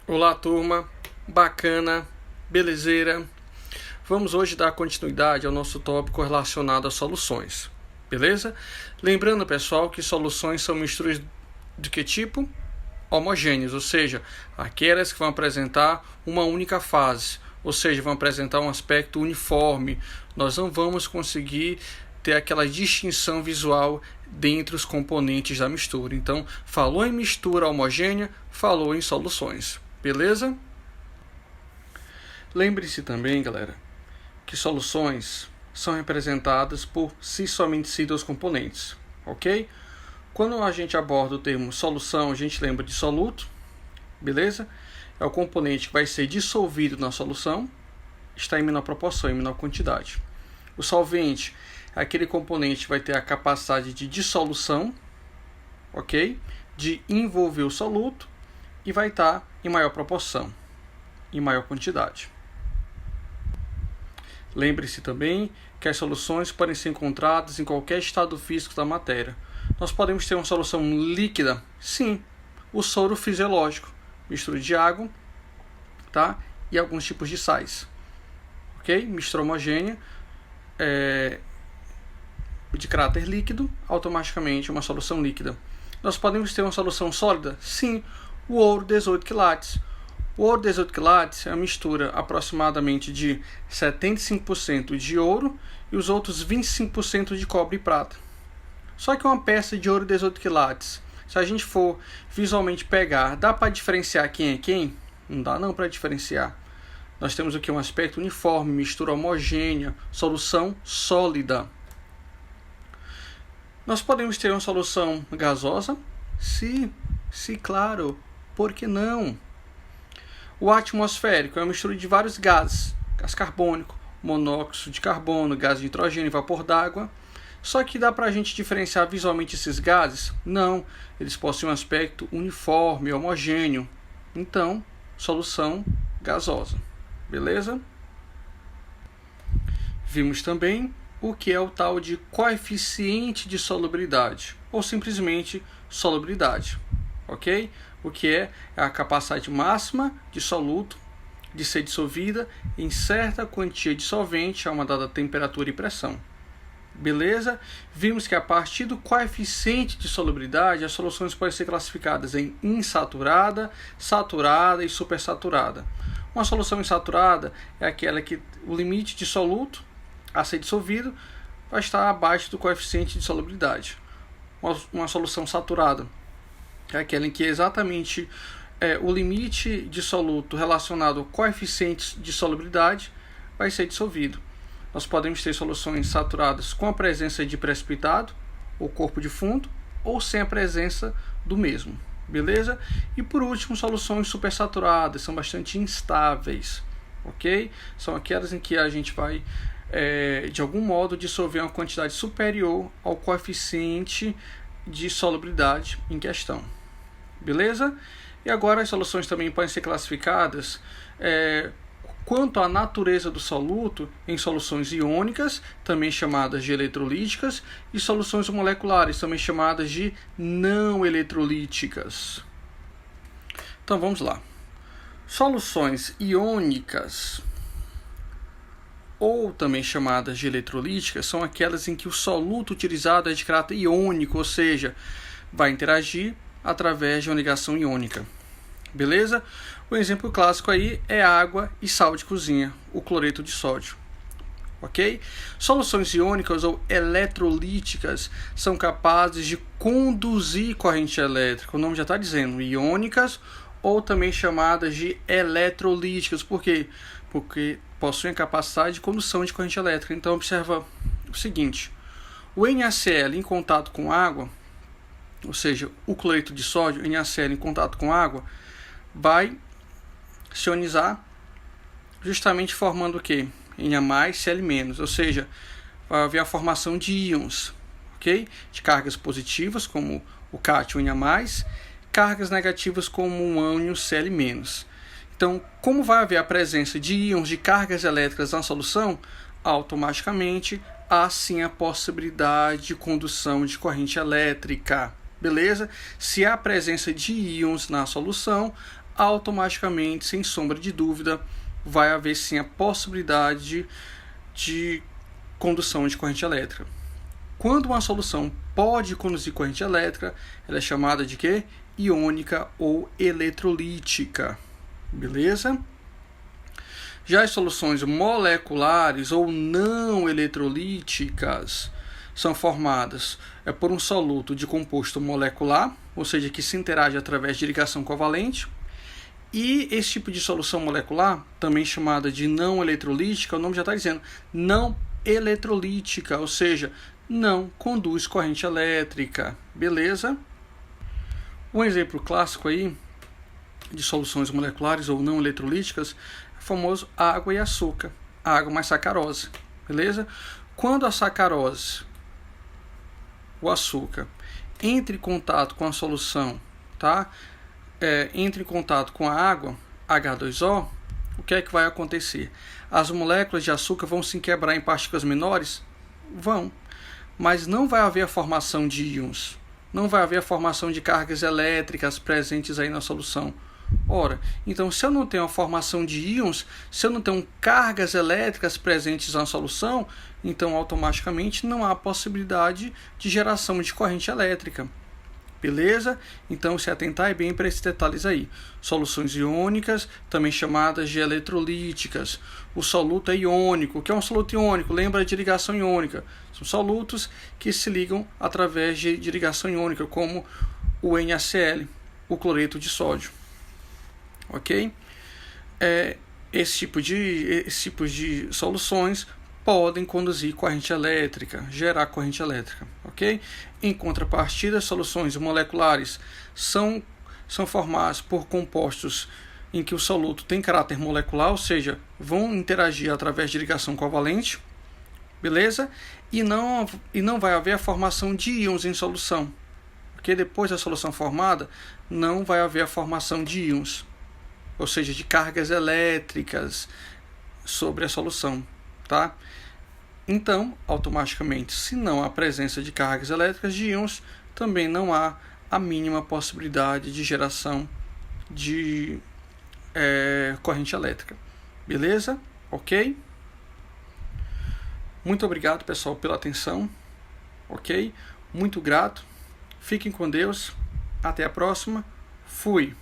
Olá, turma, bacana, belezeira. Vamos hoje dar continuidade ao nosso tópico relacionado a soluções, beleza? Lembrando, pessoal, que soluções são misturas de que tipo? Homogêneas, ou seja, aquelas que vão apresentar uma única fase, ou seja, vão apresentar um aspecto uniforme. Nós não vamos conseguir ter aquela distinção visual dentre os componentes da mistura. Então, falou em mistura homogênea, falou em soluções. Beleza? Lembre-se também, galera, que soluções são representadas por somente seus componentes, ok? Quando a gente aborda o termo solução, a gente lembra de soluto, beleza? É o componente que vai ser dissolvido na solução, está em menor proporção, em menor quantidade. O solvente é aquele componente que vai ter a capacidade de dissolução, ok? De envolver o soluto e vai estar em maior proporção, em maior quantidade. Lembre-se também que as soluções podem ser encontradas em qualquer estado físico da matéria. Nós podemos ter uma solução líquida? Sim, o soro fisiológico, mistura de água, tá? E alguns tipos de sais. Ok? Mistura homogênea de caráter líquido, automaticamente uma solução líquida. Nós podemos ter uma solução sólida? Sim, o ouro 18 quilates. O ouro 18 quilates é uma mistura aproximadamente de 75% de ouro e os outros 25% de cobre e prata. Só que uma peça de ouro 18 quilates, se a gente for visualmente pegar, dá para diferenciar quem é quem? Não dá não para diferenciar. Nós temos aqui um aspecto uniforme, mistura homogênea, solução sólida. Nós podemos ter uma solução gasosa? Sim, claro. Por que não? O atmosférico é uma mistura de vários gases. Gás carbônico, monóxido de carbono, gás de nitrogênio e vapor d'água. Só que dá para a gente diferenciar visualmente esses gases? Não. Eles possuem um aspecto uniforme, homogêneo. Então, solução gasosa. Beleza? Vimos também o que é o tal de coeficiente de solubilidade, ou simplesmente solubilidade. Ok? O que é a capacidade máxima de soluto de ser dissolvida em certa quantia de solvente a uma dada temperatura e pressão. Beleza? Vimos que a partir do coeficiente de solubilidade, as soluções podem ser classificadas em insaturada, saturada e supersaturada. Uma solução insaturada é aquela que o limite de soluto a ser dissolvido vai estar abaixo do coeficiente de solubilidade. Uma solução saturada é aquela em que exatamente o limite de soluto relacionado ao coeficiente de solubilidade vai ser dissolvido. Nós podemos ter soluções saturadas com a presença de precipitado, ou corpo de fundo, ou sem a presença do mesmo. Beleza? E por último, soluções supersaturadas, são bastante instáveis. Ok? São aquelas em que a gente vai, de algum modo, dissolver uma quantidade superior ao coeficiente de solubilidade em questão. Beleza? E agora as soluções também podem ser classificadas quanto à natureza do soluto em soluções iônicas, também chamadas de eletrolíticas, e soluções moleculares, também chamadas de não eletrolíticas. Então vamos lá. Soluções iônicas, ou também chamadas de eletrolíticas, são aquelas em que o soluto utilizado é de caráter iônico, ou seja, vai interagir através de uma ligação iônica. Beleza? O exemplo clássico aí é água e sal de cozinha, o cloreto de sódio. Ok? Soluções iônicas ou eletrolíticas são capazes de conduzir corrente elétrica. O nome já está dizendo, iônicas ou também chamadas de eletrolíticas. Por quê? Porque possuem a capacidade de condução de corrente elétrica. Então observa o seguinte, o NaCl em contato com água, ou seja, o cloreto de sódio, NaCl em contato com água, vai se ionizar justamente formando o que? Na+, Cl-, ou seja, vai haver a formação de íons, ok? De cargas positivas, como o cátion Na+, cargas negativas como o ânion Cl-. Então, como vai haver a presença de íons de cargas elétricas na solução, automaticamente há sim a possibilidade de condução de corrente elétrica. Beleza? Se há presença de íons na solução, automaticamente, sem sombra de dúvida, vai haver sim a possibilidade de condução de corrente elétrica. Quando uma solução pode conduzir corrente elétrica, ela é chamada de quê? Iônica ou eletrolítica. Beleza? Já as soluções moleculares ou não eletrolíticas são formadas por um soluto de composto molecular, ou seja, que se interage através de ligação covalente. E esse tipo de solução molecular, também chamada de não eletrolítica, o nome já está dizendo, não eletrolítica, ou seja, não conduz corrente elétrica. Beleza? Um exemplo clássico aí de soluções moleculares ou não eletrolíticas é o famoso água e açúcar, água mais sacarose. Beleza? Quando a sacarose, o açúcar, entra em contato com a solução, tá? Entra em contato com a água, H2O, o que é que vai acontecer? As moléculas de açúcar vão se quebrar em partículas menores? Vão, mas não vai haver a formação de íons, não vai haver a formação de cargas elétricas presentes aí na solução. Ora, então se eu não tenho a formação de íons, se eu não tenho cargas elétricas presentes na solução, então automaticamente não há possibilidade de geração de corrente elétrica. Beleza? Então se atentar bem para esses detalhes aí. Soluções iônicas, também chamadas de eletrolíticas. O soluto é iônico. O que é um soluto iônico? Lembra de ligação iônica. São solutos que se ligam através de ligação iônica, como o NaCl, o cloreto de sódio. Ok? Esses tipos de soluções podem conduzir corrente elétrica, gerar corrente elétrica, ok? Em contrapartida, soluções moleculares são formadas por compostos em que o soluto tem caráter molecular, ou seja, vão interagir através de ligação covalente, beleza? E não vai haver a formação de íons em solução, porque depois da solução formada, não vai haver a formação de íons, ou seja, de cargas elétricas sobre a solução, tá? Então, automaticamente, se não há presença de cargas elétricas de íons, também não há a mínima possibilidade de geração de corrente elétrica. Beleza? Ok? Muito obrigado, pessoal, pela atenção. Ok? Muito grato. Fiquem com Deus. Até a próxima. Fui.